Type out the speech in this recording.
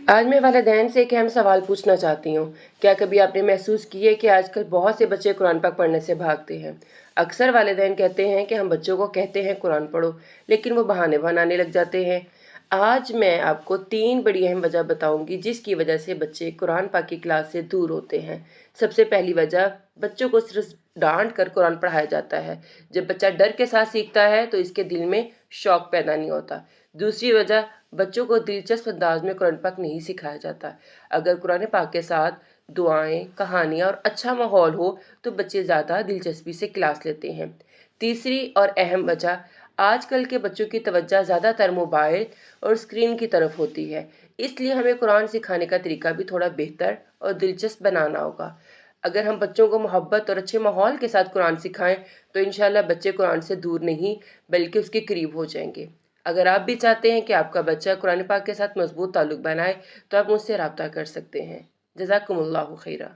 आज मैं वालिदैन से एक अहम सवाल पूछना चाहती हूँ। क्या कभी आपने महसूस किया है कि आजकल बहुत से बच्चे कुरान पाक पढ़ने से भागते हैं? अक्सर वालिदैन कहते हैं कि हम बच्चों को कहते हैं कुरान पढ़ो, लेकिन वो बहाने बनाने लग जाते हैं। आज मैं आपको 3 बड़ी अहम वजह बताऊंगी जिसकी वजह से बच्चे कुरान पाक की क्लास से दूर होते हैं। सबसे पहली वजह, बच्चों को सिर्फ डांट कर कुरान पढ़ाया जाता है। जब बच्चा डर के साथ सीखता है तो इसके दिल में शौक पैदा नहीं होता। दूसरी वजह, बच्चों को दिलचस्प अंदाज में कुरान पाक नहीं सिखाया जाता। अगर कुरान पाक के साथ दुआएं, कहानियाँ और अच्छा माहौल हो तो बच्चे ज़्यादा दिलचस्पी से क्लास लेते हैं। तीसरी और अहम वजह, आजकल के बच्चों की तवज्जो ज़्यादातर मोबाइल और स्क्रीन की तरफ होती है, इसलिए हमें कुरान सिखाने का तरीका भी थोड़ा बेहतर और दिलचस्प बनाना होगा। अगर हम बच्चों को मोहब्बत और अच्छे माहौल के साथ कुरान सिखाएं तो इंशाल्लाह बच्चे कुरान से दूर नहीं बल्कि उसके करीब हो जाएंगे। अगर आप भी चाहते हैं कि आपका बच्चा कुरान पाक के साथ मजबूत ताल्लुक बनाए तो आप मुझसे रब्ता कर सकते हैं। जज़ाकुमुल्लाहु खैरा।